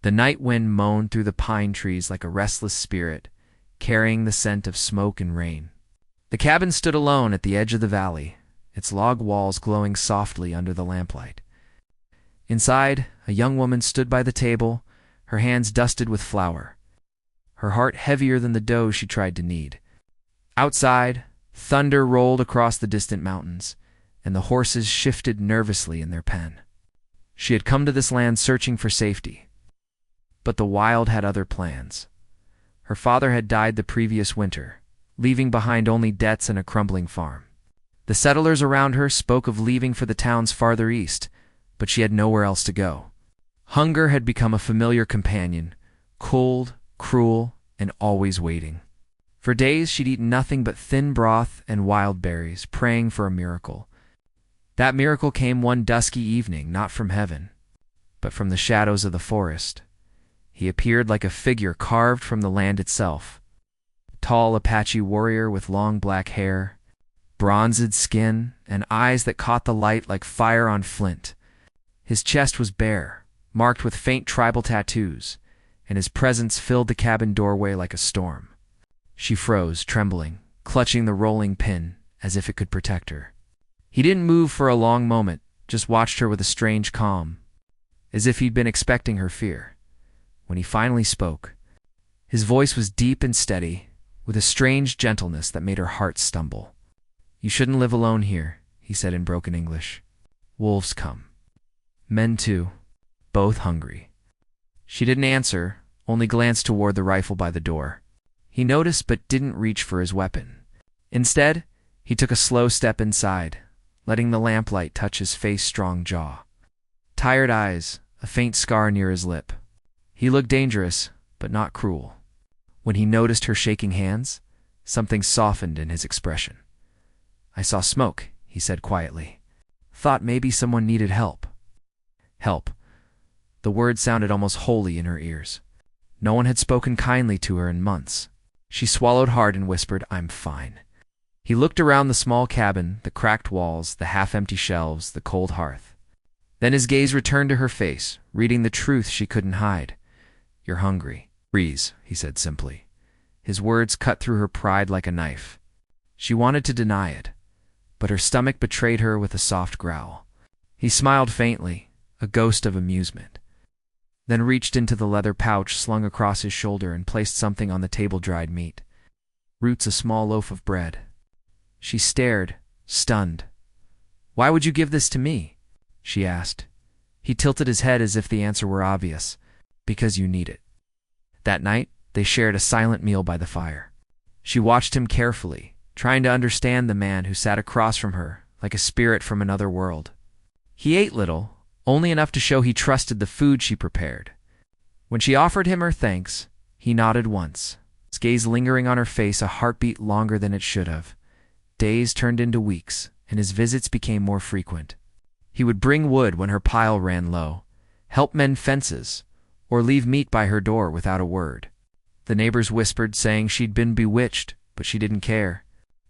The night wind moaned through the pine trees like a restless spirit, carrying the scent of smoke and rain. The cabin stood alone at the edge of the valley, its log walls glowing softly under the lamplight. Inside, a young woman stood by the table, her hands dusted with flour, her heart heavier than the dough she tried to knead. Outside, thunder rolled across the distant mountains, and the horses shifted nervously in their pen. She had come to this land searching for safety. But the wild had other plans. Her father had died the previous winter, leaving behind only debts and a crumbling farm. The settlers around her spoke of leaving for the towns farther east, but she had nowhere else to go. Hunger had become a familiar companion, cold, cruel, and always waiting. For days she'd eaten nothing but thin broth and wild berries, praying for a miracle. That miracle came one dusky evening, not from heaven, but from the shadows of the forest. He appeared like a figure carved from the land itself. A tall Apache warrior with long black hair, bronzed skin, and eyes that caught the light like fire on flint. His chest was bare, marked with faint tribal tattoos, and his presence filled the cabin doorway like a storm. She froze, trembling, clutching the rolling pin as if it could protect her. He didn't move for a long moment, just watched her with a strange calm, as if he'd been expecting her fear. When he finally spoke, his voice was deep and steady, with a strange gentleness that made her heart stumble. "You shouldn't live alone here," he said in broken English. "Wolves come. Men too, both hungry." She didn't answer, only glanced toward the rifle by the door. He noticed but didn't reach for his weapon. Instead, he took a slow step inside, letting the lamplight touch his face-strong jaw. Tired eyes, a faint scar near his lip. He looked dangerous, but not cruel. When he noticed her shaking hands, something softened in his expression. "I saw smoke," he said quietly. "Thought maybe someone needed help." Help. The word sounded almost holy in her ears. No one had spoken kindly to her in months. She swallowed hard and whispered, "I'm fine." He looked around the small cabin, the cracked walls, the half-empty shelves, the cold hearth. Then his gaze returned to her face, reading the truth she couldn't hide. "You're hungry." "Freeze," he said simply. His words cut through her pride like a knife. She wanted to deny it, but her stomach betrayed her with a soft growl. He smiled faintly, a ghost of amusement, then reached into the leather pouch slung across his shoulder and placed something on the table: dried meat. Roots, a small loaf of bread. She stared, stunned. "Why would you give this to me?" she asked. He tilted his head as if the answer were obvious. "Because you need it." That night, they shared a silent meal by the fire. She watched him carefully, trying to understand the man who sat across from her, like a spirit from another world. He ate little, only enough to show he trusted the food she prepared. When she offered him her thanks, he nodded once, his gaze lingering on her face a heartbeat longer than it should have. Days turned into weeks, and his visits became more frequent. He would bring wood when her pile ran low, help mend fences, or leave meat by her door without a word. The neighbors whispered, saying she'd been bewitched, but she didn't care.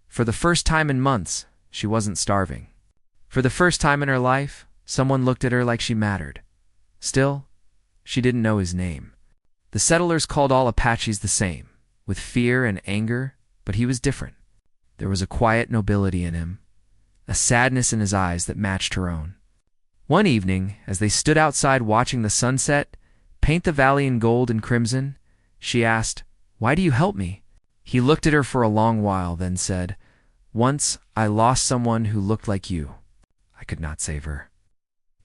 For the first time in months, she wasn't starving. For the first time in her life, someone looked at her like she mattered. Still, she didn't know his name. The settlers called all Apaches the same, with fear and anger, but he was different. There was a quiet nobility in him, a sadness in his eyes that matched her own. One evening, as they stood outside watching the sunset paint the valley in gold and crimson, she asked, "Why do you help me?" He looked at her for a long while, then said, "Once I lost someone who looked like you. I could not save her."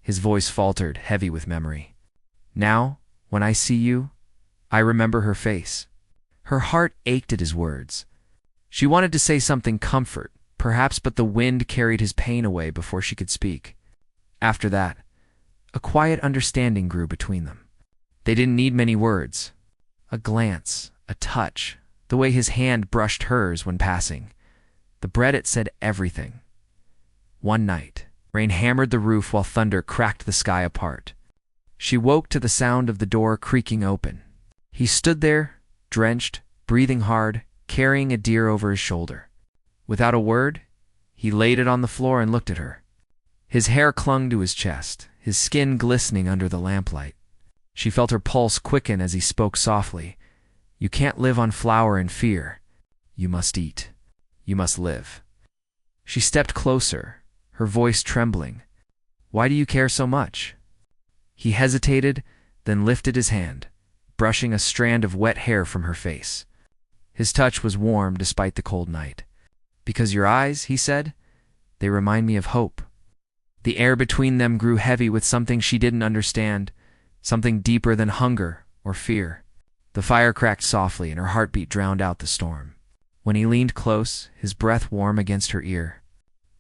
His voice faltered, heavy with memory. "Now, when I see you, I remember her face." Her heart ached at his words. She wanted to say something comfort, perhaps, but the wind carried his pain away before she could speak. After that, a quiet understanding grew between them. They didn't need many words. A glance, a touch, the way his hand brushed hers when passing. The bread, it said everything. One night, rain hammered the roof while thunder cracked the sky apart. She woke to the sound of the door creaking open. He stood there, drenched, breathing hard, carrying a deer over his shoulder. Without a word, he laid it on the floor and looked at her. His hair clung to his chest, his skin glistening under the lamplight. She felt her pulse quicken as he spoke softly. You can't live on flour and fear. You must eat. You must live. She stepped closer, her voice trembling. Why do you care so much? He hesitated, then lifted his hand, brushing a strand of wet hair from her face. His touch was warm despite the cold night. Because your eyes, he said, they remind me of hope. The air between them grew heavy with something she didn't understand, something deeper than hunger or fear. The fire cracked softly and her heartbeat drowned out the storm. When he leaned close, his breath warm against her ear,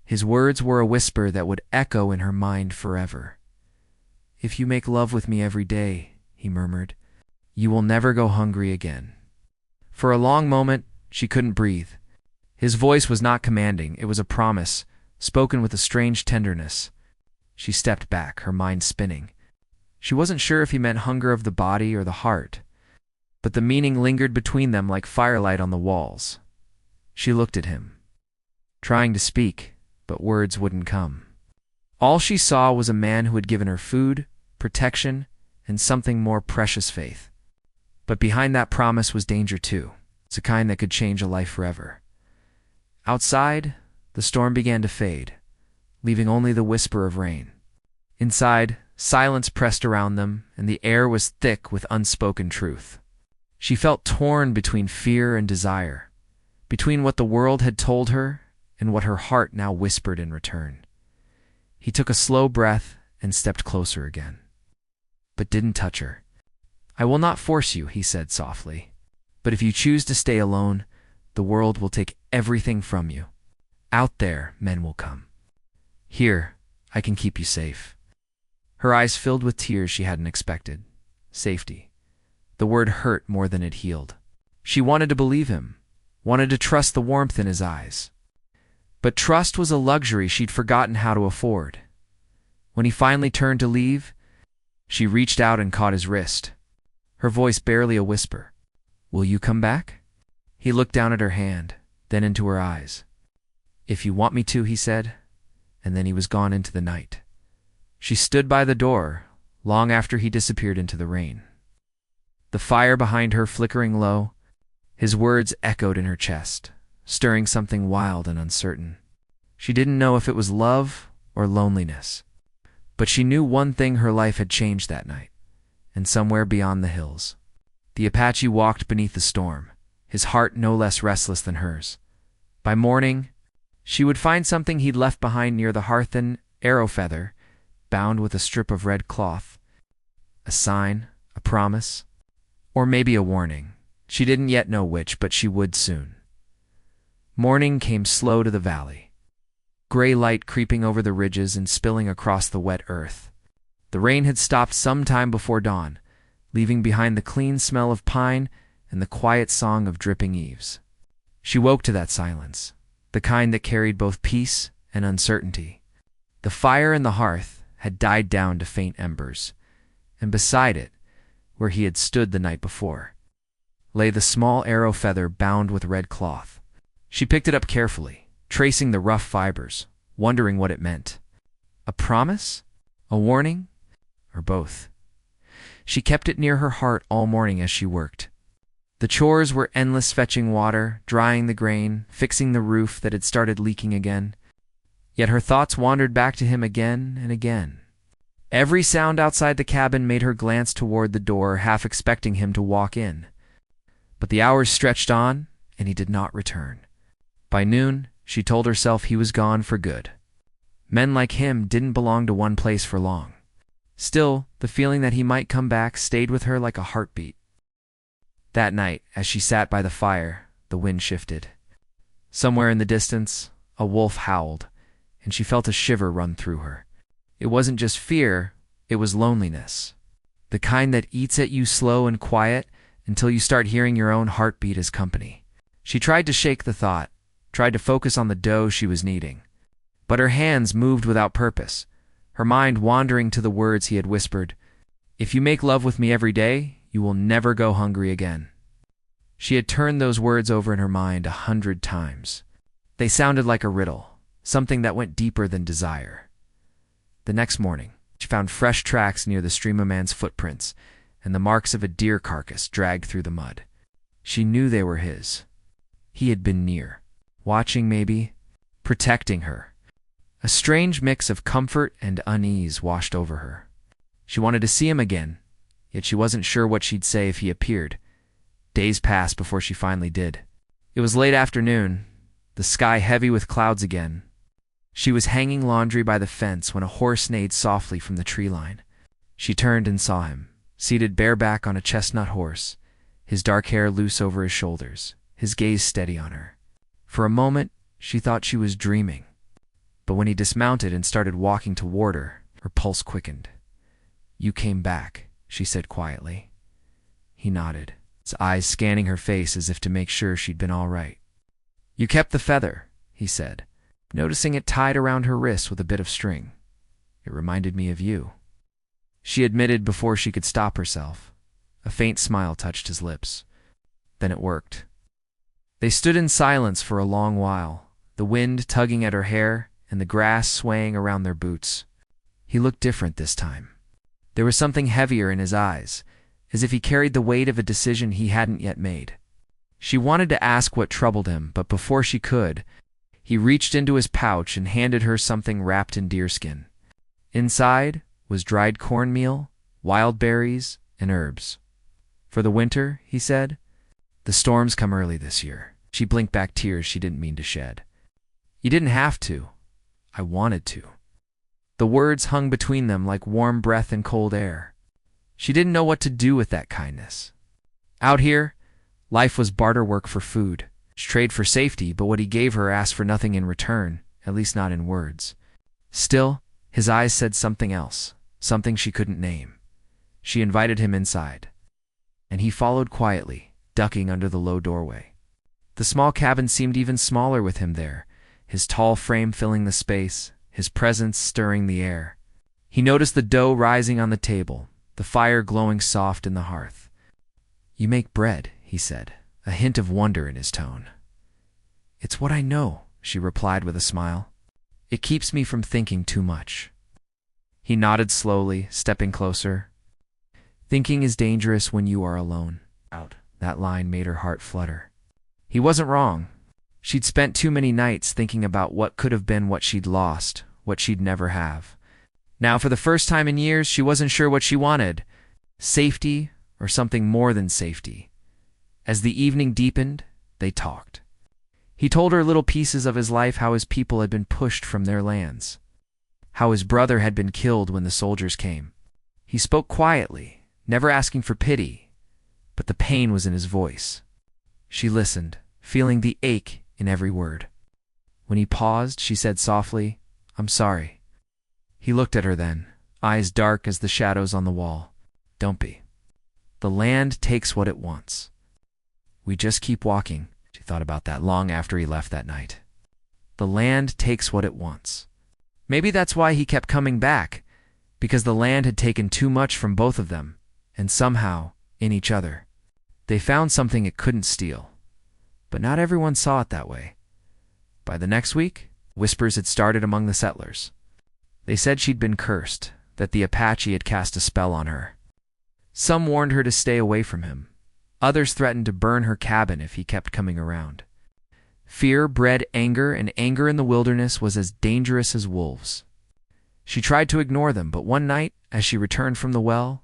his words were a whisper that would echo in her mind forever. If you make love with me every day, he murmured, you will never go hungry again. For a long moment, she couldn't breathe. His voice was not commanding, it was a promise, spoken with a strange tenderness. She stepped back, her mind spinning. She wasn't sure if he meant hunger of the body or the heart, but the meaning lingered between them like firelight on the walls. She looked at him, trying to speak, but words wouldn't come. All she saw was a man who had given her food, protection, and something more precious, faith. But behind that promise was danger too. It's a kind that could change a life forever. Outside, the storm began to fade, leaving only the whisper of rain. Inside, silence pressed around them, and the air was thick with unspoken truth. She felt torn between fear and desire, between what the world had told her and what her heart now whispered in return. He took a slow breath and stepped closer again, but didn't touch her. I will not force you, he said softly, but if you choose to stay alone, the world will take everything from you. Out there, men will come. Here, I can keep you safe. Her eyes filled with tears she hadn't expected. Safety. The word hurt more than it healed. She wanted to believe him, wanted to trust the warmth in his eyes. But trust was a luxury she'd forgotten how to afford. When he finally turned to leave, she reached out and caught his wrist, her voice barely a whisper. Will you come back? He looked down at her hand, then into her eyes. If you want me to, he said, and then he was gone into the night. She stood by the door, long after he disappeared into the rain. The fire behind her flickering low, his words echoed in her chest, stirring something wild and uncertain. She didn't know if it was love or loneliness, but she knew one thing: her life had changed that night, and somewhere beyond the hills. The Apache walked beneath the storm, his heart no less restless than hers. By morning, she would find something he'd left behind near the hearth, an arrow feather, bound with a strip of red cloth. A sign, a promise, or maybe a warning. She didn't yet know which, but she would soon. Morning came slow to the valley, gray light creeping over the ridges and spilling across the wet earth. The rain had stopped some time before dawn, leaving behind the clean smell of pine and the quiet song of dripping eaves. She woke to that silence, the kind that carried both peace and uncertainty. The fire in the hearth had died down to faint embers, and beside it, where he had stood the night before, lay the small arrow feather bound with red cloth. She picked it up carefully, tracing the rough fibers, wondering what it meant. A promise? A warning? Or both? She kept it near her heart all morning as she worked. The chores were endless: fetching water, drying the grain, fixing the roof that had started leaking again. Yet her thoughts wandered back to him again and again. Every sound outside the cabin made her glance toward the door, half expecting him to walk in. But the hours stretched on, and he did not return. By noon, she told herself he was gone for good. Men like him didn't belong to one place for long. Still, the feeling that he might come back stayed with her like a heartbeat. That night, as she sat by the fire, the wind shifted. Somewhere in the distance, a wolf howled, and she felt a shiver run through her. It wasn't just fear, it was loneliness. The kind that eats at you slow and quiet until you start hearing your own heartbeat as company. She tried to shake the thought, tried to focus on the dough she was kneading. But her hands moved without purpose, her mind wandering to the words he had whispered. If you make love with me every day, you will never go hungry again. She had turned those words over in her mind 100 times. They sounded like a riddle, something that went deeper than desire. The next morning, she found fresh tracks near the stream, a man's footprints, and the marks of a deer carcass dragged through the mud. She knew they were his. He had been near, watching maybe, protecting her. A strange mix of comfort and unease washed over her. She wanted to see him again, yet she wasn't sure what she'd say if he appeared. Days passed before she finally did. It was late afternoon, the sky heavy with clouds again. She was hanging laundry by the fence when a horse neighed softly from the tree line. She turned and saw him, seated bareback on a chestnut horse, his dark hair loose over his shoulders, his gaze steady on her. For a moment, she thought she was dreaming. But when he dismounted and started walking toward her, her pulse quickened. "You came back," she said quietly. He nodded, his eyes scanning her face as if to make sure she'd been all right. "You kept the feather," he said, noticing it tied around her wrist with a bit of string. "It reminded me of you." She admitted before she could stop herself. A faint smile touched his lips. Then it worked. They stood in silence for a long while, the wind tugging at her hair and the grass swaying around their boots. He looked different this time. There was something heavier in his eyes, as if he carried the weight of a decision he hadn't yet made. She wanted to ask what troubled him, but before she could, he reached into his pouch and handed her something wrapped in deerskin. Inside was dried cornmeal, wild berries, and herbs. "For the winter," he said. "The storms come early this year." She blinked back tears she didn't mean to shed. "You didn't have to. I wanted to." The words hung between them like warm breath and cold air. She didn't know what to do with that kindness. Out here, life was barter work for food. Trade for safety, but what he gave her asked for nothing in return, at least not in words. Still, his eyes said something else, something she couldn't name. She invited him inside, and he followed quietly, ducking under the low doorway. The small cabin seemed even smaller with him there, his tall frame filling the space, his presence stirring the air. He noticed the dough rising on the table, the fire glowing soft in the hearth. "You make bread," he said, a hint of wonder in his tone. "It's what I know," she replied with a smile. "It keeps me from thinking too much." He nodded slowly, stepping closer. "Thinking is dangerous when you are alone." Out. That line made her heart flutter. He wasn't wrong. She'd spent too many nights thinking about what could have been what she'd lost, what she'd never have. Now, for the first time in years, she wasn't sure what she wanted. Safety or something more than safety. As the evening deepened, they talked. He told her little pieces of his life, how his people had been pushed from their lands, how his brother had been killed when the soldiers came. He spoke quietly, never asking for pity, but the pain was in his voice. She listened, feeling the ache in every word. When he paused, she said softly, "I'm sorry." He looked at her then, eyes dark as the shadows on the wall. "Don't be. The land takes what it wants. We just keep walking." She thought about that long after he left that night. The land takes what it wants. Maybe that's why he kept coming back, because the land had taken too much from both of them, and somehow, in each other, they found something it couldn't steal. But not everyone saw it that way. By the next week, whispers had started among the settlers. They said she'd been cursed, that the Apache had cast a spell on her. Some warned her to stay away from him. Others threatened to burn her cabin if he kept coming around. Fear bred anger, and anger in the wilderness was as dangerous as wolves. She tried to ignore them, but one night, as she returned from the well,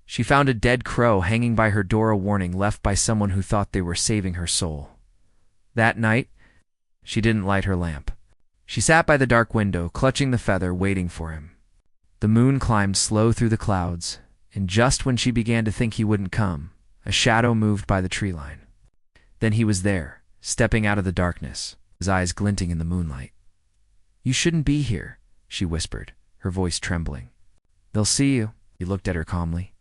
she found a dead crow hanging by her door, a warning left by someone who thought they were saving her soul. That night, she didn't light her lamp. She sat by the dark window, clutching the feather, waiting for him. The moon climbed slow through the clouds, and just when she began to think he wouldn't come, a shadow moved by the tree line. Then he was there, stepping out of the darkness, his eyes glinting in the moonlight. "You shouldn't be here," she whispered, her voice trembling. "They'll see you." He looked at her calmly.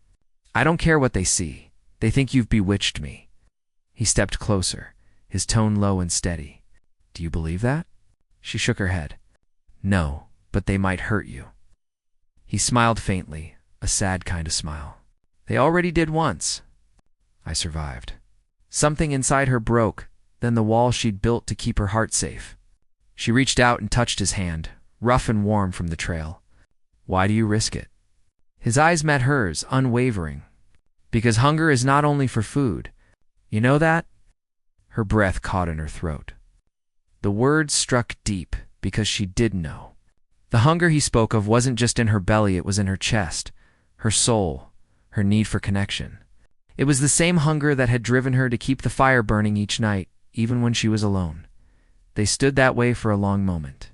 "I don't care what they see. They think you've bewitched me." He stepped closer, his tone low and steady. "Do you believe that?" She shook her head. "No, but they might hurt you." He smiled faintly, a sad kind of smile. "They already did once." "I survived." Something inside her broke, then the wall she'd built to keep her heart safe. She reached out and touched his hand, rough and warm from the trail. "Why do you risk it?" His eyes met hers, unwavering. Because hunger is not only for food. You know that? Her breath caught in her throat. The words struck deep because she did know. The hunger he spoke of wasn't just in her belly, it was in her chest, her soul, her need for connection. It was the same hunger that had driven her to keep the fire burning each night, even when she was alone. They stood that way for a long moment,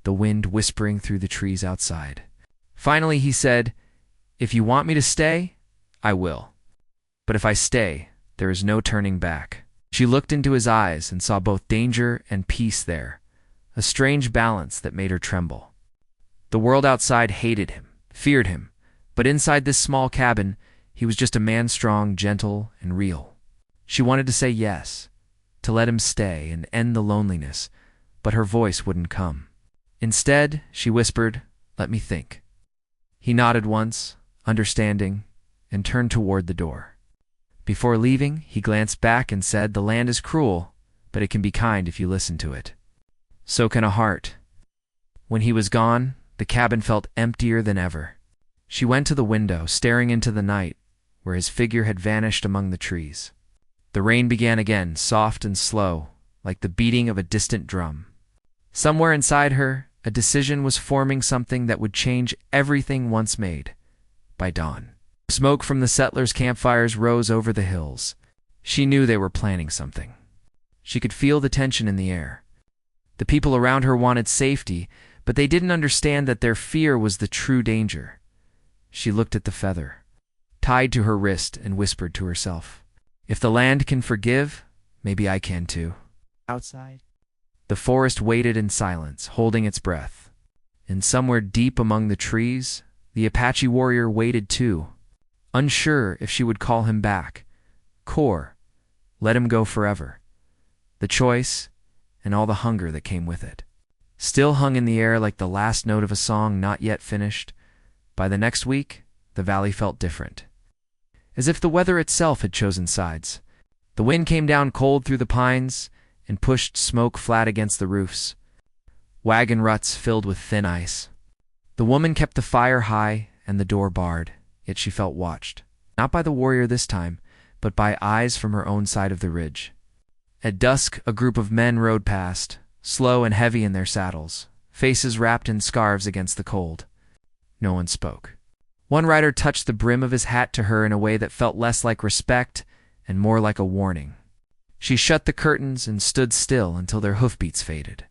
the wind whispering through the trees outside. Finally he said, "If you want me to stay, I will. But if I stay, there is no turning back." She looked into his eyes and saw both danger and peace there, a strange balance that made her tremble. The world outside hated him, feared him, but inside this small cabin, he was just a man strong, gentle, and real. She wanted to say yes, to let him stay and end the loneliness, but her voice wouldn't come. Instead, she whispered, "Let me think." He nodded once, understanding, and turned toward the door. Before leaving, he glanced back and said, "The land is cruel, but it can be kind if you listen to it. So can a heart." When he was gone, the cabin felt emptier than ever. She went to the window, staring into the night, where his figure had vanished among the trees. The rain began again, soft and slow, like the beating of a distant drum. Somewhere inside her, a decision was forming, something that would change everything once made. By dawn, smoke from the settlers' campfires rose over the hills. She knew they were planning something. She could feel the tension in the air. The people around her wanted safety, but they didn't understand that their fear was the true danger. She looked at the feather, tied to her wrist, and whispered to herself, "If the land can forgive, maybe I can too." Outside, the forest waited in silence, holding its breath. And somewhere deep among the trees, the Apache warrior waited too, unsure if she would call him back. Core, let him go forever. The choice, and all the hunger that came with it, still hung in the air like the last note of a song not yet finished. By the next week, the valley felt different, as if the weather itself had chosen sides. The wind came down cold through the pines and pushed smoke flat against the roofs. Wagon ruts filled with thin ice. The woman kept the fire high and the door barred, yet she felt watched, not by the warrior this time, but by eyes from her own side of the ridge. At dusk, a group of men rode past, slow and heavy in their saddles, faces wrapped in scarves against the cold. No one spoke. One rider touched the brim of his hat to her in a way that felt less like respect and more like a warning. She shut the curtains and stood still until their hoofbeats faded.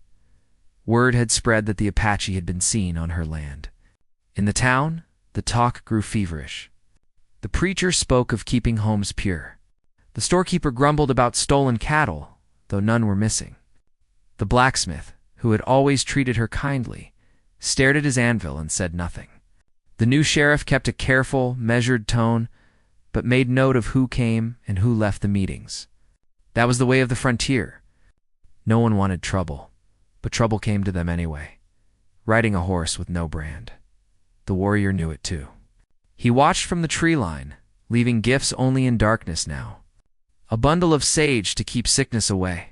Word had spread that the Apache had been seen on her land. In the town, the talk grew feverish. The preacher spoke of keeping homes pure. The storekeeper grumbled about stolen cattle, though none were missing. The blacksmith, who had always treated her kindly, stared at his anvil and said nothing. The new sheriff kept a careful, measured tone, but made note of who came and who left the meetings. That was the way of the frontier. No one wanted trouble, but trouble came to them anyway, riding a horse with no brand. The warrior knew it too. He watched from the tree line, leaving gifts only in darkness now. A bundle of sage to keep sickness away.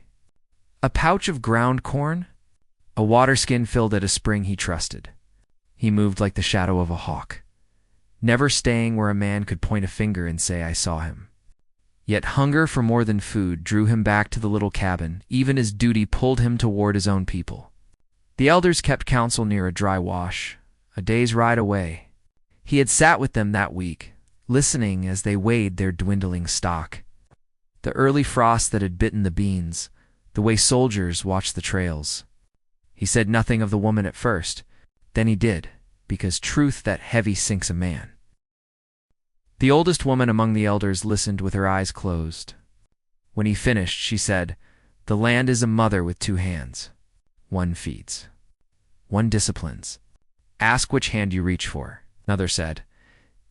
A pouch of ground corn. A water skin filled at a spring he trusted. He moved like the shadow of a hawk, never staying where a man could point a finger and say, "I saw him." Yet hunger for more than food drew him back to the little cabin, even as duty pulled him toward his own people. The elders kept counsel near a dry wash, a day's ride away. He had sat with them that week, listening as they weighed their dwindling stock. The early frost that had bitten the beans, the way soldiers watched the trails. He said nothing of the woman at first. Then he did, because truth that heavy sinks a man. The oldest woman among the elders listened with her eyes closed. When he finished, she said, "The land is a mother with two hands. One feeds, one disciplines. Ask which hand you reach for." Another said,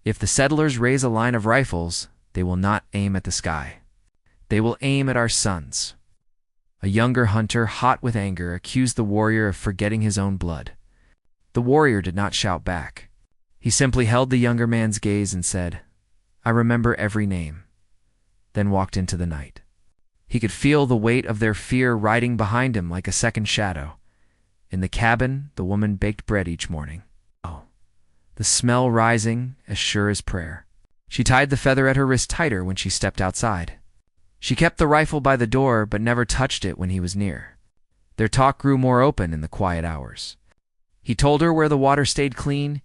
"If the settlers raise a line of rifles, they will not aim at the sky. They will aim at our sons." A younger hunter, hot with anger, accused the warrior of forgetting his own blood. The warrior did not shout back. He simply held the younger man's gaze and said, "I remember every name," then walked into the night. He could feel the weight of their fear riding behind him like a second shadow. In the cabin, the woman baked bread each morning. Oh, the smell rising as sure as prayer. She tied the feather at her wrist tighter when she stepped outside. She kept the rifle by the door but never touched it when he was near. Their talk grew more open in the quiet hours. He told her where the water stayed clean,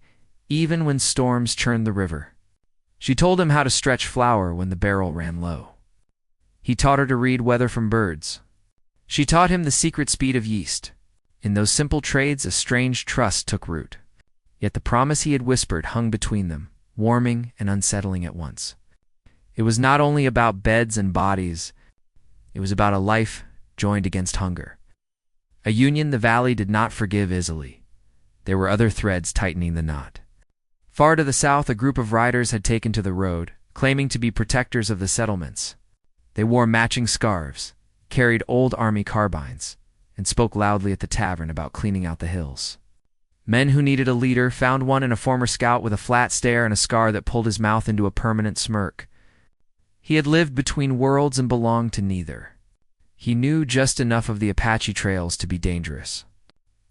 even when storms churned the river. She told him how to stretch flour when the barrel ran low. He taught her to read weather from birds. She taught him the secret speed of yeast. In those simple trades, a strange trust took root. Yet the promise he had whispered hung between them, warming and unsettling at once. It was not only about beds and bodies, it was about a life joined against hunger. A union the valley did not forgive easily. There were other threads tightening the knot. Far to the south, a group of riders had taken to the road, claiming to be protectors of the settlements. They wore matching scarves, carried old army carbines, and spoke loudly at the tavern about cleaning out the hills. Men who needed a leader found one in a former scout with a flat stare and a scar that pulled his mouth into a permanent smirk. He had lived between worlds and belonged to neither. He knew just enough of the Apache trails to be dangerous.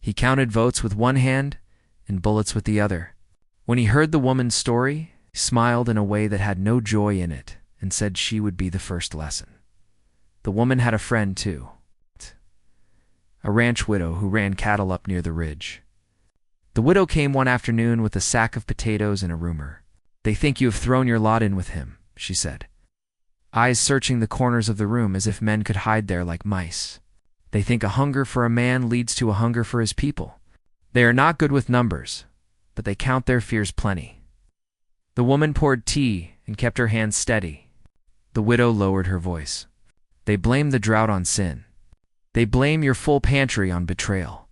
He counted votes with one hand and bullets with the other. When he heard the woman's story, he smiled in a way that had no joy in it and said she would be the first lesson. The woman had a friend, too. A ranch widow who ran cattle up near the ridge. The widow came one afternoon with a sack of potatoes and a rumor. "They think you have thrown your lot in with him," she said, eyes searching the corners of the room as if men could hide there like mice. "They think a hunger for a man leads to a hunger for his people. They are not good with numbers, but they count their fears plenty." The woman poured tea and kept her hands steady. The widow lowered her voice. "They blame the drought on sin. They blame your full pantry on betrayal.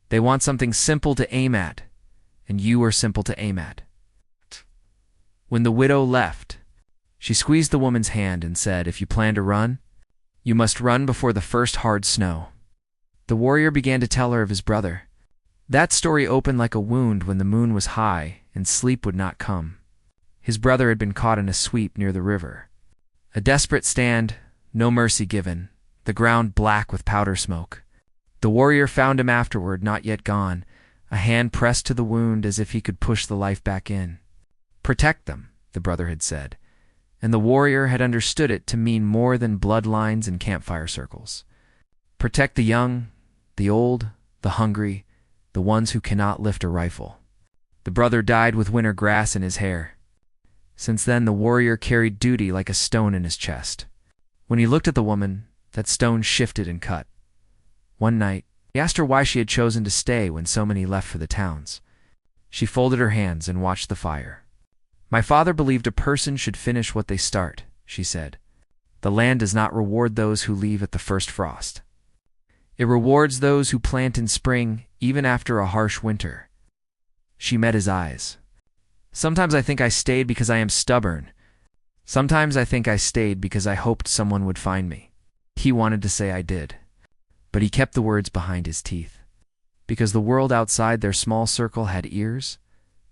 They want something simple to aim at, and you are simple to aim at." When the widow left, she squeezed the woman's hand and said, "If you plan to run, you must run before the first hard snow." The warrior began to tell her of his brother. That story opened like a wound when the moon was high and sleep would not come. His brother had been caught in a sweep near the river. A desperate stand, no mercy given, the ground black with powder smoke. The warrior found him afterward, not yet gone, a hand pressed to the wound as if he could push the life back in. "Protect them," the brother had said, and the warrior had understood it to mean more than bloodlines and campfire circles. Protect the young, the old, the hungry, the ones who cannot lift a rifle. The brother died with winter grass in his hair. Since then, the warrior carried duty like a stone in his chest. When he looked at the woman, that stone shifted and cut. One night, he asked her why she had chosen to stay when so many left for the towns. She folded her hands and watched the fire. "My father believed a person should finish what they start," she said. "The land does not reward those who leave at the first frost. It rewards those who plant in spring, even after a harsh winter." She met his eyes. "Sometimes I think I stayed because I am stubborn. Sometimes I think I stayed because I hoped someone would find me." He wanted to say I did, but he kept the words behind his teeth. Because the world outside their small circle had ears,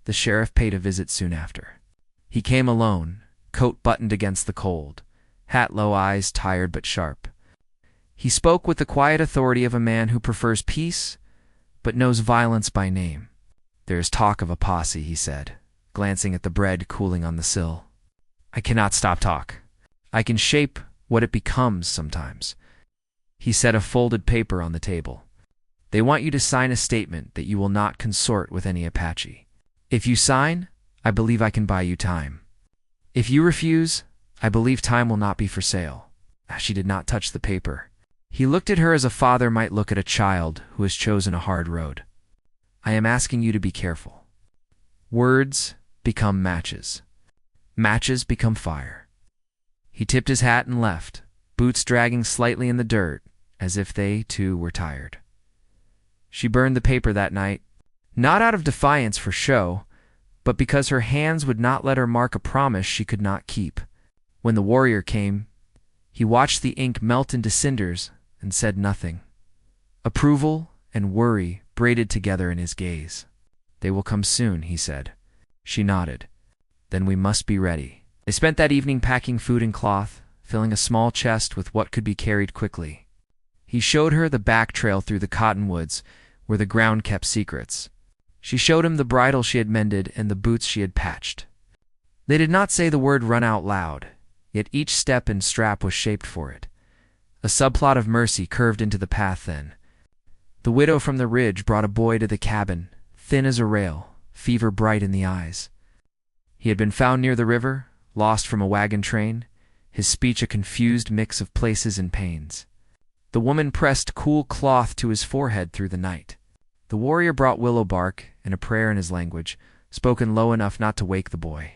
the sheriff paid a visit soon after. He came alone, coat buttoned against the cold, hat low, eyes tired but sharp. He spoke with the quiet authority of a man who prefers peace but knows violence by name. "There is talk of a posse," he said, glancing at the bread cooling on the sill. "I cannot stop talk. I can shape what it becomes sometimes." He set a folded paper on the table. "They want you to sign a statement that you will not consort with any Apache. If you sign, I believe I can buy you time. If you refuse, I believe time will not be for sale." She did not touch the paper. He looked at her as a father might look at a child who has chosen a hard road. "I am asking you to be careful. Words become matches. Matches become fire." He tipped his hat and left, boots dragging slightly in the dirt, as if they, too, were tired. She burned the paper that night, not out of defiance for show, but because her hands would not let her mark a promise she could not keep. When the warrior came, he watched the ink melt into cinders and said nothing. Approval and worry braided together in his gaze. "They will come soon," he said. She nodded. "Then we must be ready." They spent that evening packing food and cloth, filling a small chest with what could be carried quickly. He showed her the back trail through the cottonwoods where the ground kept secrets. She showed him the bridle she had mended and the boots she had patched. They did not say the word run out loud, yet each step and strap was shaped for it. A subplot of mercy curved into the path then. The widow from the ridge brought a boy to the cabin, thin as a rail, fever bright in the eyes. He had been found near the river, lost from a wagon train, his speech a confused mix of places and pains. The woman pressed cool cloth to his forehead through the night. The warrior brought willow bark and a prayer in his language, spoken low enough not to wake the boy.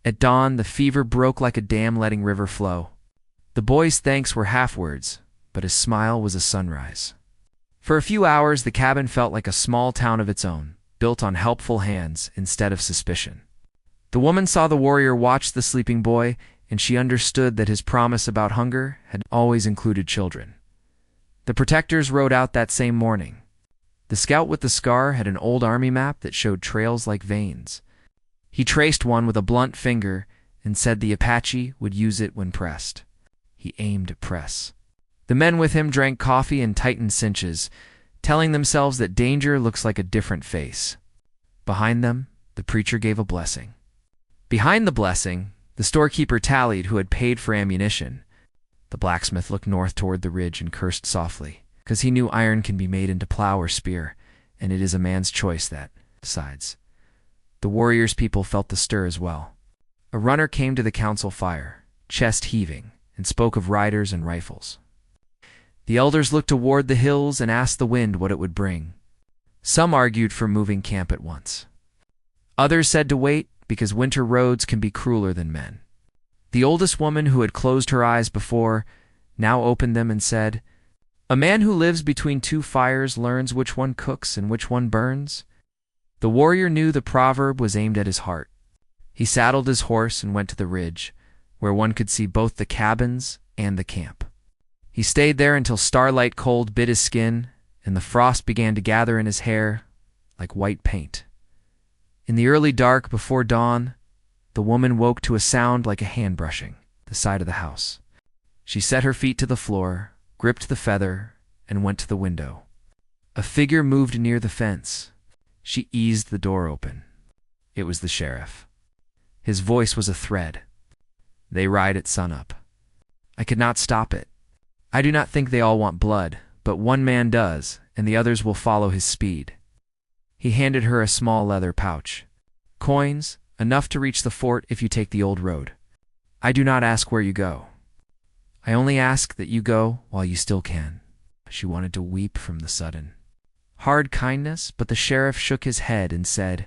At dawn, the fever broke like a dam letting river flow. The boy's thanks were half words, but his smile was a sunrise. For a few hours, the cabin felt like a small town of its own, built on helpful hands instead of suspicion. The woman saw the warrior watch the sleeping boy, and she understood that his promise about hunger had always included children. The protectors rode out that same morning. The scout with the scar had an old army map that showed trails like veins. He traced one with a blunt finger and said the Apache would use it when pressed. He aimed at press. The men with him drank coffee and tightened cinches, telling themselves that danger looks like a different face. Behind them, the preacher gave a blessing. Behind the blessing, the storekeeper tallied who had paid for ammunition. The blacksmith looked north toward the ridge and cursed softly, because he knew iron can be made into plow or spear, and it is a man's choice that decides. The warrior's people felt the stir as well. A runner came to the council fire, chest heaving, and spoke of riders and rifles. The elders looked toward the hills and asked the wind what it would bring. Some argued for moving camp at once. Others said to wait because winter roads can be crueler than men. The oldest woman, who had closed her eyes before, now opened them and said, "A man who lives between two fires learns which one cooks and which one burns." The warrior knew the proverb was aimed at his heart. He saddled his horse and went to the ridge, where one could see both the cabins and the camp. He stayed there until starlight cold bit his skin and the frost began to gather in his hair like white paint. In the early dark before dawn, the woman woke to a sound like a hand brushing the side of the house. She set her feet to the floor, gripped the feather, and went to the window. A figure moved near the fence. She eased the door open. It was the sheriff. His voice was a thread. "They ride at sunup. I could not stop it. I do not think they all want blood, but one man does, and the others will follow his speed." He handed her a small leather pouch. "Coins, enough to reach the fort if you take the old road. I do not ask where you go. I only ask that you go while you still can." She wanted to weep from the sudden hard kindness, but the sheriff shook his head and said,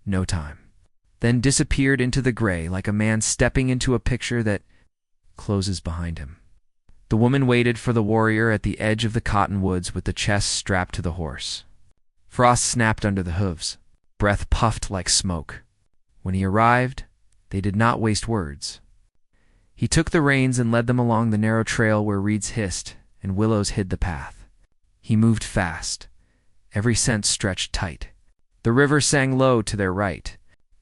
"No time," then disappeared into the gray like a man stepping into a picture that closes behind him. The woman waited for the warrior at the edge of the cottonwoods with the chest strapped to the horse. Frost snapped under the hooves. Breath puffed like smoke. When he arrived, they did not waste words. He took the reins and led them along the narrow trail where reeds hissed and willows hid the path. He moved fast. Every sense stretched tight. The river sang low to their right.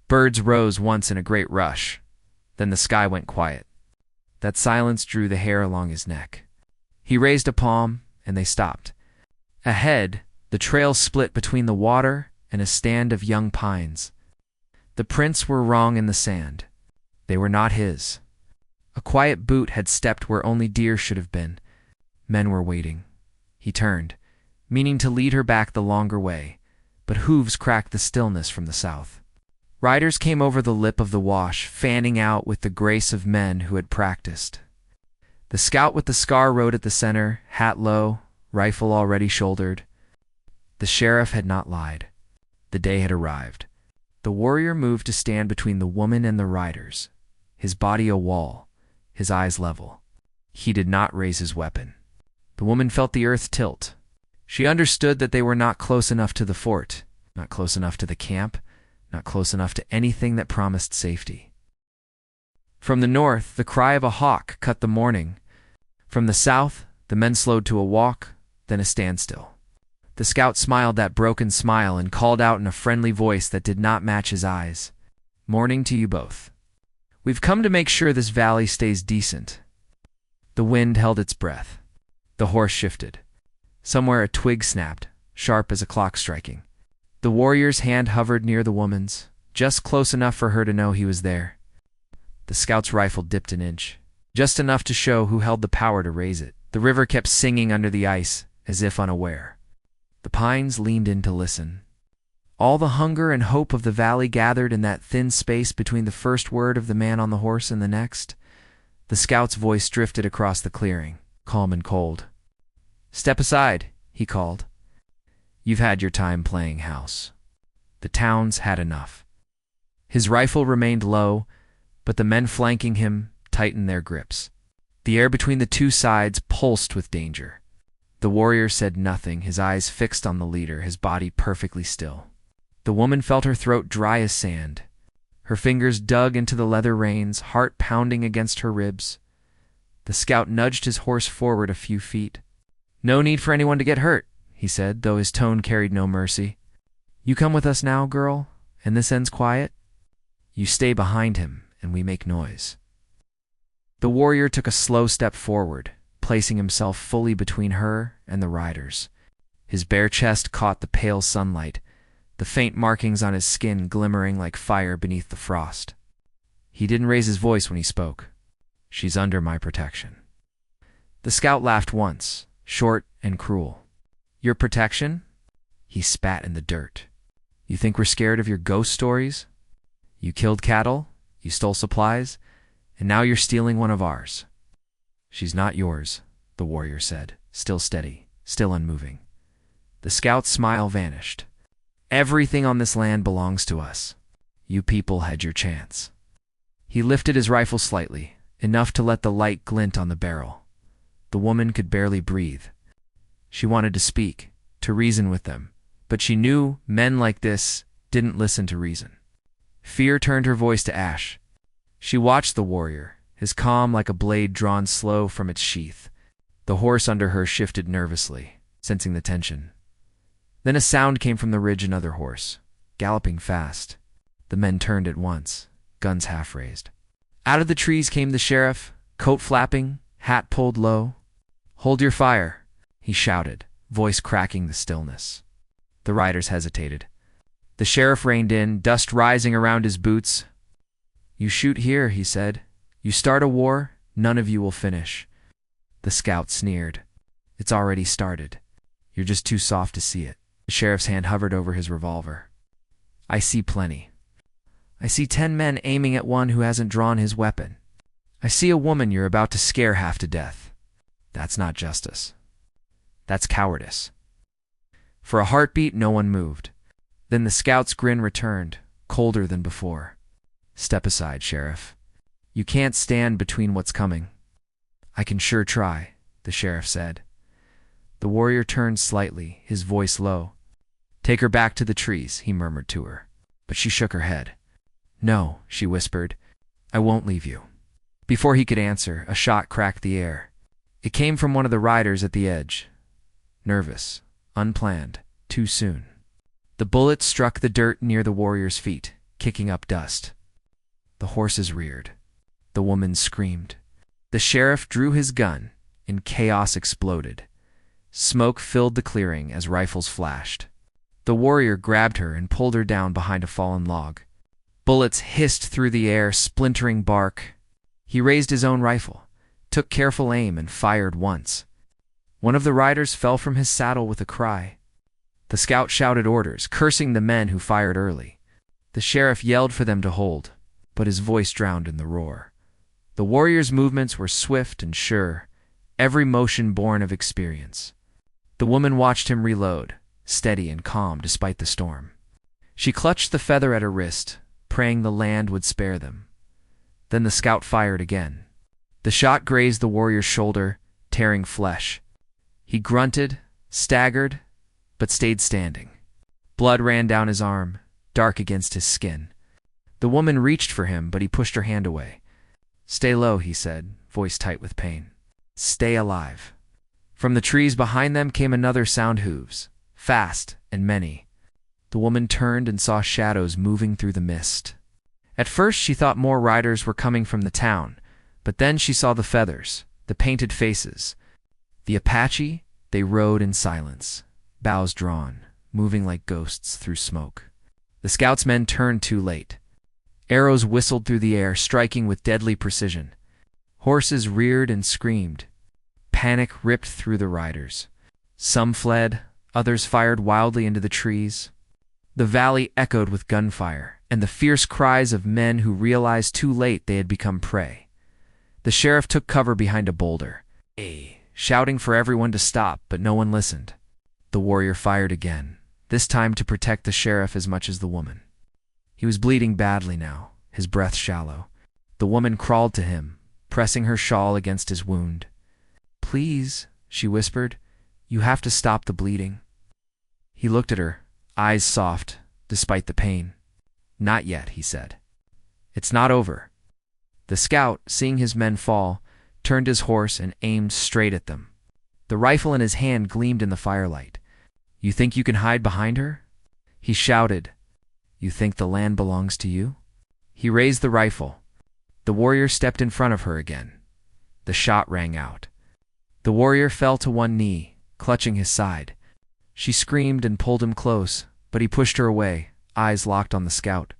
Birds rose once in a great rush. Then the sky went quiet. That silence drew the hair along his neck. He raised a palm, and they stopped. Ahead, the trail split between the water and a stand of young pines. The prints were wrong in the sand. They were not his. A quiet boot had stepped where only deer should have been. Men were waiting. He turned, meaning to lead her back the longer way, but hooves cracked the stillness from the south. Riders came over the lip of the wash, fanning out with the grace of men who had practiced. The scout with the scar rode at the center, hat low, rifle already shouldered. The sheriff had not lied. The day had arrived. The warrior moved to stand between the woman and the riders, his body a wall, his eyes level. He did not raise his weapon. The woman felt the earth tilt. She understood that they were not close enough to the fort, not close enough to the camp, not close enough to anything that promised safety. From the north, the cry of a hawk cut the morning. From the south, the men slowed to a walk, then a standstill. The scout smiled that broken smile and called out in a friendly voice that did not match his eyes, "Morning to you both. We've come to make sure this valley stays decent." The wind held its breath. The horse shifted. Somewhere a twig snapped, sharp as a clock striking. The warrior's hand hovered near the woman's, just close enough for her to know he was there. The scout's rifle dipped an inch, just enough to show who held the power to raise it. The river kept singing under the ice, as if unaware. The pines leaned in to listen. All the hunger and hope of the valley gathered in that thin space between the first word of the man on the horse and the next. The scout's voice drifted across the clearing, calm and cold. "Step aside," he called. "You've had your time playing house. The town's had enough." His rifle remained low, but the men flanking him tightened their grips. The air between the two sides pulsed with danger. The warrior said nothing, his eyes fixed on the leader, his body perfectly still. The woman felt her throat dry as sand. Her fingers dug into the leather reins, heart pounding against her ribs. The scout nudged his horse forward a few feet. "No need for anyone to get hurt," he said, though his tone carried no mercy. "You come with us now, girl, and this ends quiet. You stay behind him, and we make noise." The warrior took a slow step forward, placing himself fully between her and the riders. His bare chest caught the pale sunlight, the faint markings on his skin glimmering like fire beneath the frost. He didn't raise his voice when he spoke. "She's under my protection." The scout laughed once, short and cruel. "Your protection?" He spat in the dirt. "You think we're scared of your ghost stories? You killed cattle, you stole supplies, and now you're stealing one of ours." "She's not yours," the warrior said, still steady, still unmoving. The scout's smile vanished. "Everything on this land belongs to us. You people had your chance." He lifted his rifle slightly, enough to let the light glint on the barrel. The woman could barely breathe. She wanted to speak, to reason with them, but she knew men like this didn't listen to reason. Fear turned her voice to ash. She watched the warrior, his calm like a blade drawn slow from its sheath. The horse under her shifted nervously, sensing the tension. Then a sound came from the ridge, another horse, galloping fast. The men turned at once, guns half raised. Out of the trees came the sheriff, coat flapping, hat pulled low. "Hold your fire," he shouted, voice cracking the stillness. The riders hesitated. The sheriff reined in, dust rising around his boots. "You shoot here," he said. "You start a war, none of you will finish." The scout sneered. "It's already started. You're just too soft to see it." The sheriff's hand hovered over his revolver. "I see plenty. I see 10 men aiming at one who hasn't drawn his weapon. I see a woman you're about to scare half to death. That's not justice. That's cowardice." For a heartbeat, no one moved. Then the scout's grin returned, colder than before. "Step aside, Sheriff. You can't stand between what's coming." "I can sure try," the sheriff said. The warrior turned slightly, his voice low. "Take her back to the trees," he murmured to her. But she shook her head. "No," she whispered. "I won't leave you." Before he could answer, a shot cracked the air. It came from one of the riders at the edge. Nervous, unplanned, too soon. The bullet struck the dirt near the warrior's feet, kicking up dust. The horses reared. The woman screamed. The sheriff drew his gun, and chaos exploded. Smoke filled the clearing as rifles flashed. The warrior grabbed her and pulled her down behind a fallen log. Bullets hissed through the air, splintering bark. He raised his own rifle, took careful aim, and fired once. One of the riders fell from his saddle with a cry. The scout shouted orders, cursing the men who fired early. The sheriff yelled for them to hold, but his voice drowned in the roar. The warrior's movements were swift and sure, every motion born of experience. The woman watched him reload, steady and calm despite the storm. She clutched the feather at her wrist, praying the land would spare them. Then the scout fired again. The shot grazed the warrior's shoulder, tearing flesh. He grunted, staggered, but stayed standing. Blood ran down his arm, dark against his skin. The woman reached for him, but he pushed her hand away. "Stay low," he said, voice tight with pain. "Stay alive." From the trees behind them came another sound, hooves, fast and many. The woman turned and saw shadows moving through the mist. At first she thought more riders were coming from the town, but then she saw the feathers, the painted faces. The Apache, they rode in silence, bows drawn, moving like ghosts through smoke. The scouts' men turned too late. Arrows whistled through the air, striking with deadly precision. Horses reared and screamed. Panic ripped through the riders. Some fled, others fired wildly into the trees. The valley echoed with gunfire, and the fierce cries of men who realized too late they had become prey. The sheriff took cover behind a boulder, shouting for everyone to stop, but no one listened. The warrior fired again, this time to protect the sheriff as much as the woman. He was bleeding badly now, his breath shallow. The woman crawled to him, pressing her shawl against his wound. "Please," she whispered, "you have to stop the bleeding." He looked at her, eyes soft, despite the pain. "Not yet," he said. "It's not over." The scout, seeing his men fall, turned his horse and aimed straight at them. The rifle in his hand gleamed in the firelight. "You think you can hide behind her?" he shouted. "You think the land belongs to you?" He raised the rifle. The warrior stepped in front of her again. The shot rang out. The warrior fell to one knee, clutching his side. She screamed and pulled him close, but he pushed her away, eyes locked on the scout.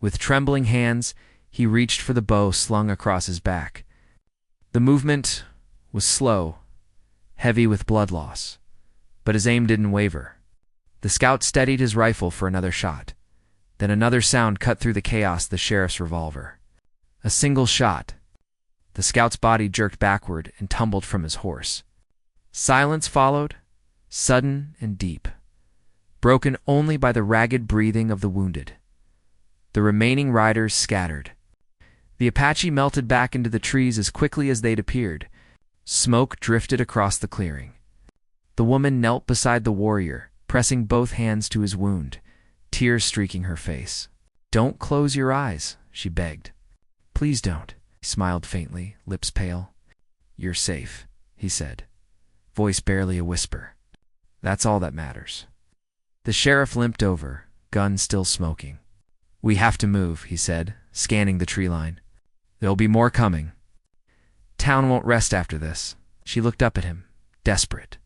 With trembling hands, he reached for the bow slung across his back. The movement was slow, heavy with blood loss, but his aim didn't waver. The scout steadied his rifle for another shot. Then another sound cut through the chaos, the sheriff's revolver. A single shot. The scout's body jerked backward and tumbled from his horse. Silence followed, sudden and deep, broken only by the ragged breathing of the wounded. The remaining riders scattered. The Apache melted back into the trees as quickly as they'd appeared. Smoke drifted across the clearing. The woman knelt beside the warrior, pressing both hands to his wound, tears streaking her face. "Don't close your eyes," she begged. "Please don't." He smiled faintly, lips pale. "You're safe," he said, voice barely a whisper. "That's all that matters." The sheriff limped over, gun still smoking. "We have to move," he said, scanning the tree line. "There'll be more coming. Town won't rest after this." She looked up at him, desperate.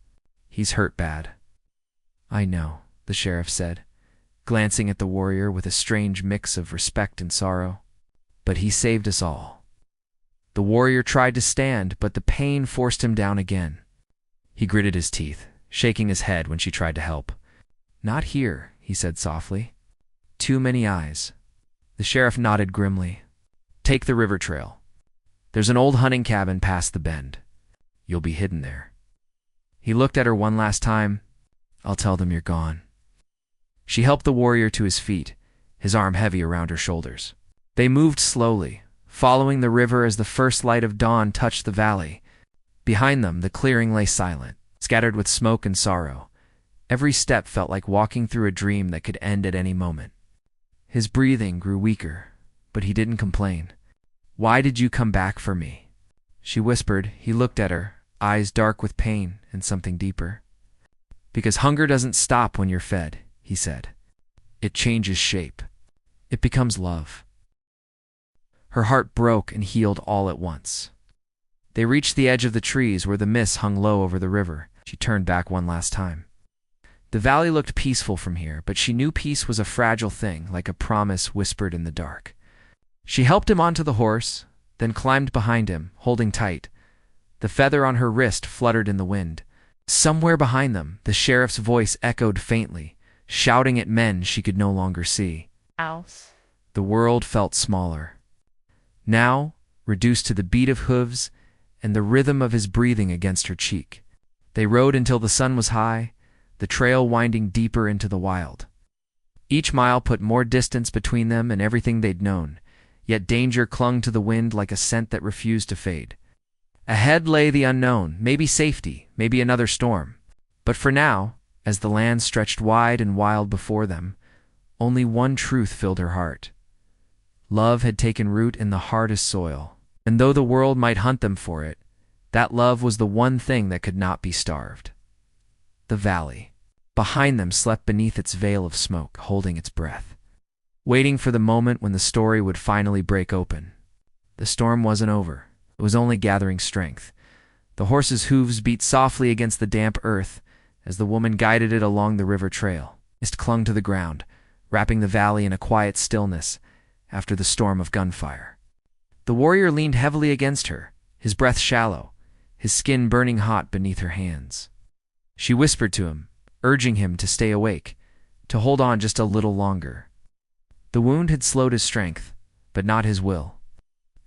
"He's hurt bad." "I know," the sheriff said, glancing at the warrior with a strange mix of respect and sorrow. "But he saved us all." The warrior tried to stand, but the pain forced him down again. He gritted his teeth, shaking his head when she tried to help. "Not here," he said softly. "Too many eyes." The sheriff nodded grimly. "Take the river trail. There's an old hunting cabin past the bend. You'll be hidden there." He looked at her one last time. "I'll tell them you're gone." She helped the warrior to his feet, his arm heavy around her shoulders. They moved slowly, following the river as the first light of dawn touched the valley. Behind them, the clearing lay silent, scattered with smoke and sorrow. Every step felt like walking through a dream that could end at any moment. His breathing grew weaker, but he didn't complain. "Why did you come back for me?" she whispered. He looked at her, eyes dark with pain and something deeper. "Because hunger doesn't stop when you're fed," he said. "It changes shape. It becomes love." Her heart broke and healed all at once. They reached the edge of the trees where the mist hung low over the river. She turned back one last time. The valley looked peaceful from here, but she knew peace was a fragile thing, like a promise whispered in the dark. She helped him onto the horse, then climbed behind him, holding tight. The feather on her wrist fluttered in the wind. Somewhere behind them, the sheriff's voice echoed faintly, shouting at men she could no longer see. House. The world felt smaller. Now, reduced to the beat of hooves and the rhythm of his breathing against her cheek. They rode until the sun was high, the trail winding deeper into the wild. Each mile put more distance between them and everything they'd known, yet danger clung to the wind like a scent that refused to fade. Ahead lay the unknown, maybe safety, maybe another storm. But for now, as the land stretched wide and wild before them, only one truth filled her heart. Love had taken root in the hardest soil, and though the world might hunt them for it, that love was the one thing that could not be starved. The valley. Behind them slept beneath its veil of smoke, holding its breath, waiting for the moment when the story would finally break open. The storm wasn't over. It was only gathering strength. The horse's hooves beat softly against the damp earth as the woman guided it along the river trail. Mist clung to the ground, wrapping the valley in a quiet stillness, after the storm of gunfire. The warrior leaned heavily against her, his breath shallow, his skin burning hot beneath her hands. She whispered to him, urging him to stay awake, to hold on just a little longer. The wound had slowed his strength, but not his will.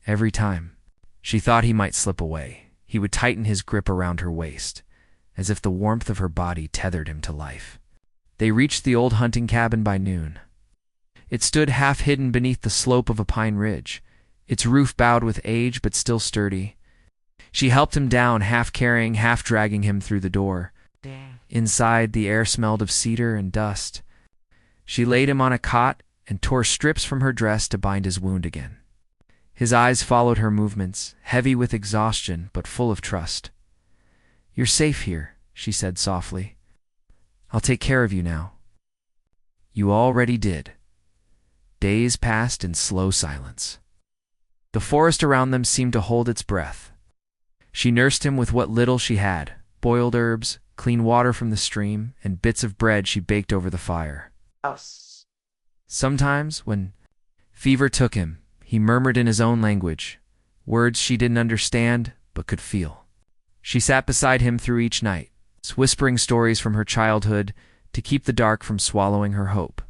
Every time she thought he might slip away, he would tighten his grip around her waist, as if the warmth of her body tethered him to life. They reached the old hunting cabin by noon. It stood half hidden beneath the slope of a pine ridge, its roof bowed with age but still sturdy. She helped him down, half carrying, half dragging him through the door. Inside, the air smelled of cedar and dust. She laid him on a cot and tore strips from her dress to bind his wound again. His eyes followed her movements, heavy with exhaustion but full of trust. "You're safe here," she said softly. "I'll take care of you now." "You already did." Days passed in slow silence. The forest around them seemed to hold its breath. She nursed him with what little she had, boiled herbs, clean water from the stream, and bits of bread she baked over the fire. Sometimes, when fever took him, he murmured in his own language, words she didn't understand but could feel. She sat beside him through each night, whispering stories from her childhood to keep the dark from swallowing her hope.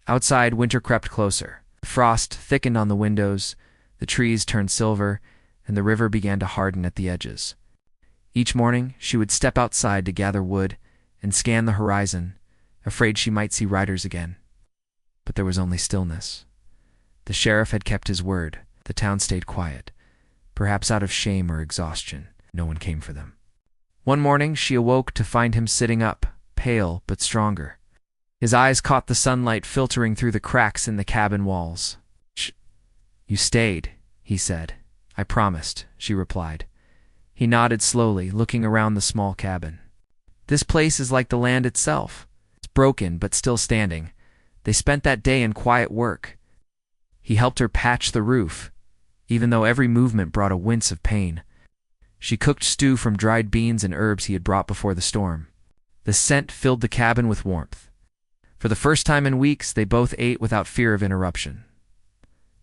Outside, winter crept closer. The frost thickened on the windows, the trees turned silver, and the river began to harden at the edges. Each morning, she would step outside to gather wood and scan the horizon, afraid she might see riders again. But there was only stillness. The sheriff had kept his word. The town stayed quiet. Perhaps out of shame or exhaustion, no one came for them. One morning, she awoke to find him sitting up, pale but stronger. His eyes caught the sunlight filtering through the cracks in the cabin walls. "Shh. You stayed," he said. "I promised," she replied. He nodded slowly, looking around the small cabin. "This place is like the land itself. It's broken but still standing. They spent that day in quiet work." He helped her patch the roof, even though every movement brought a wince of pain. She cooked stew from dried beans and herbs he had brought before the storm. The scent filled the cabin with warmth. For the first time in weeks, they both ate without fear of interruption.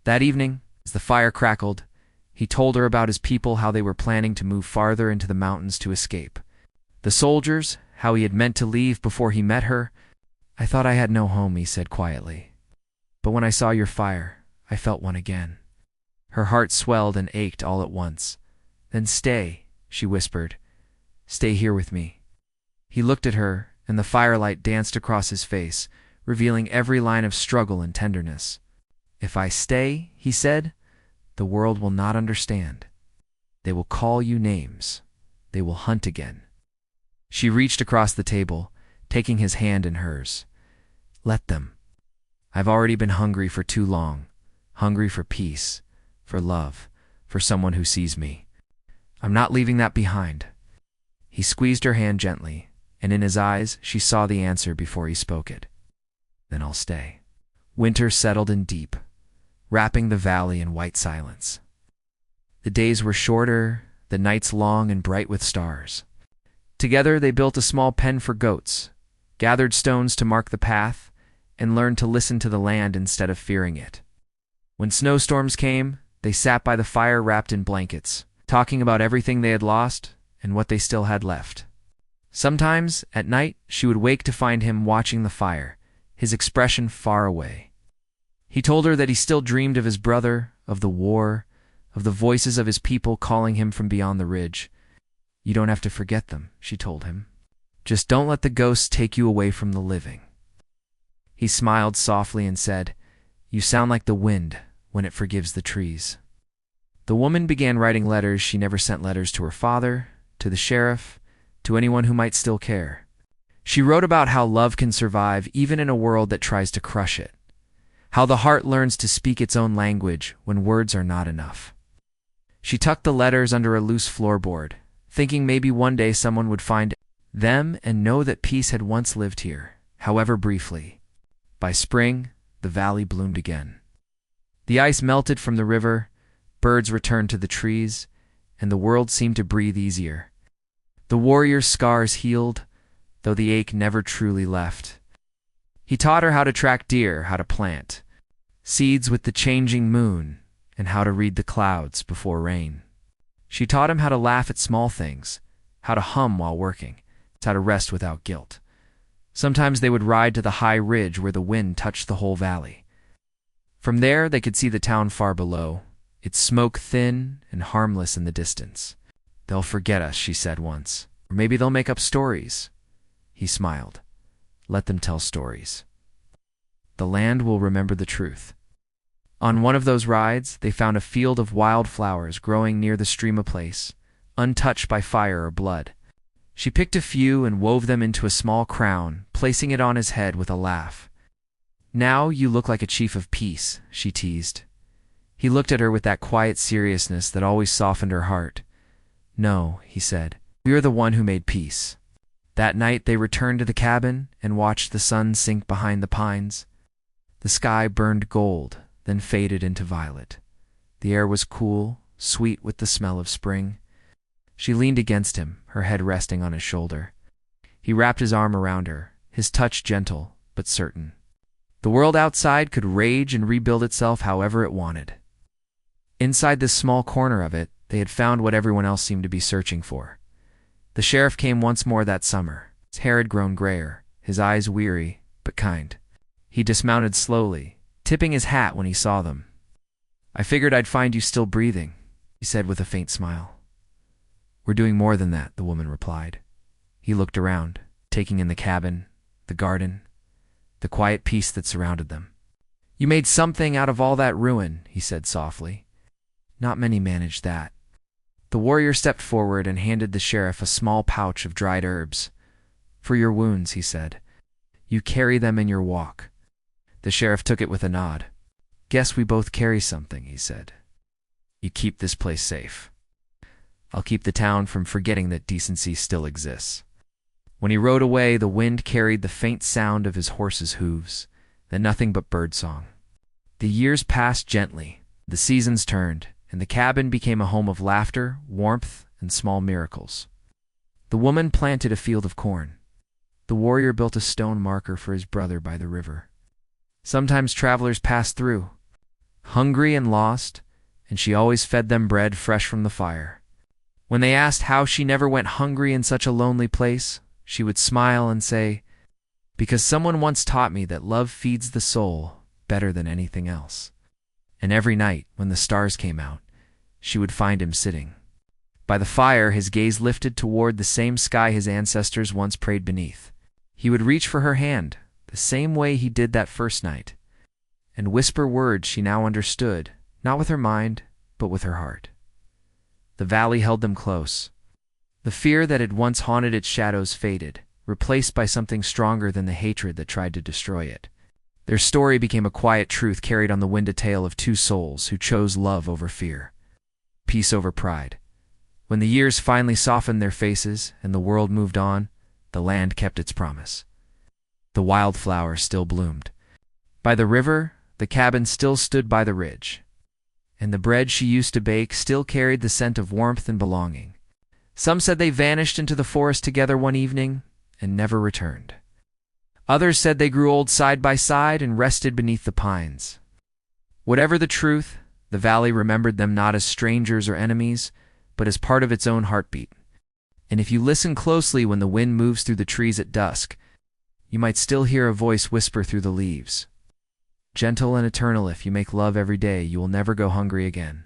That evening, as the fire crackled, he told her about his people, how they were planning to move farther into the mountains to escape. The soldiers, how he had meant to leave before he met her. "I thought I had no home," he said quietly. "But when I saw your fire, I felt one again." Her heart swelled and ached all at once. "Then stay," she whispered. "Stay here with me." He looked at her, and the firelight danced across his face, revealing every line of struggle and tenderness. "If I stay," he said, "the world will not understand. They will call you names. They will hunt again." She reached across the table, taking his hand in hers. "Let them. I've already been hungry for too long, hungry for peace, for love, for someone who sees me. I'm not leaving that behind." He squeezed her hand gently, and in his eyes she saw the answer before he spoke it. "Then I'll stay." Winter settled in deep, wrapping the valley in white silence. The days were shorter, the nights long and bright with stars. Together they built a small pen for goats, gathered stones to mark the path, and learned to listen to the land instead of fearing it. When snowstorms came, they sat by the fire wrapped in blankets, talking about everything they had lost and what they still had left. Sometimes, at night, she would wake to find him watching the fire, his expression far away. He told her that he still dreamed of his brother, of the war, of the voices of his people calling him from beyond the ridge. "You don't have to forget them," she told him. "Just don't let the ghosts take you away from the living." He smiled softly and said, "You sound like the wind when it forgives the trees." The woman began writing letters. She never sent letters to her father, to the sheriff, to anyone who might still care. She wrote about how love can survive even in a world that tries to crush it, how the heart learns to speak its own language when words are not enough. She tucked the letters under a loose floorboard, thinking maybe one day someone would find them and know that peace had once lived here, however briefly. By spring, the valley bloomed again. The ice melted from the river, birds returned to the trees, and the world seemed to breathe easier. The warrior's scars healed, though the ache never truly left. He taught her how to track deer, how to plant, seeds with the changing moon, and how to read the clouds before rain. She taught him how to laugh at small things, how to hum while working, how to rest without guilt. Sometimes they would ride to the high ridge where the wind touched the whole valley. From there they could see the town far below, its smoke thin and harmless in the distance. "They'll forget us," she said once. "Or maybe they'll make up stories." He smiled. "Let them tell stories. The land will remember the truth." On one of those rides, they found a field of wildflowers growing near the stream of place, untouched by fire or blood. She picked a few and wove them into a small crown, placing it on his head with a laugh. "Now you look like a chief of peace," she teased. He looked at her with that quiet seriousness that always softened her heart. "No," he said, "we are the one who made peace." That night they returned to the cabin and watched the sun sink behind the pines. The sky burned gold, then faded into violet. The air was cool, sweet with the smell of spring. She leaned against him, her head resting on his shoulder. He wrapped his arm around her, his touch gentle but certain. The world outside could rage and rebuild itself however it wanted. Inside this small corner of it, they had found what everyone else seemed to be searching for. The sheriff came once more that summer. His hair had grown grayer, his eyes weary but kind. He dismounted slowly, tipping his hat when he saw them. "I figured I'd find you still breathing," he said with a faint smile. "We're doing more than that," the woman replied. He looked around, taking in the cabin, the garden, the quiet peace that surrounded them. "You made something out of all that ruin," he said softly. "Not many managed that." The warrior stepped forward and handed the sheriff a small pouch of dried herbs. "For your wounds," he said. "You carry them in your walk." The sheriff took it with a nod. "Guess we both carry something," he said. "You keep this place safe. I'll keep the town from forgetting that decency still exists." When he rode away, the wind carried the faint sound of his horse's hooves, then nothing but birdsong. The years passed gently, the seasons turned, and the cabin became a home of laughter, warmth, and small miracles. The woman planted a field of corn. The warrior built a stone marker for his brother by the river. Sometimes travelers passed through, hungry and lost, and she always fed them bread fresh from the fire. When they asked how she never went hungry in such a lonely place, she would smile and say, "Because someone once taught me that love feeds the soul better than anything else." And every night, when the stars came out, she would find him sitting by the fire, his gaze lifted toward the same sky his ancestors once prayed beneath. He would reach for her hand, the same way he did that first night, and whisper words she now understood, not with her mind, but with her heart. The valley held them close. The fear that had once haunted its shadows faded, replaced by something stronger than the hatred that tried to destroy it. Their story became a quiet truth carried on the wind, a tale of two souls who chose love over fear, peace over pride. When the years finally softened their faces and the world moved on, the land kept its promise. The wildflower still bloomed. By the river, the cabin still stood by the ridge, and the bread she used to bake still carried the scent of warmth and belonging. Some said they vanished into the forest together one evening and never returned. Others said they grew old side by side and rested beneath the pines. Whatever the truth, the valley remembered them not as strangers or enemies, but as part of its own heartbeat. And if you listen closely when the wind moves through the trees at dusk, you might still hear a voice whisper through the leaves, "Gentle and eternal, if you make love every day, you will never go hungry again."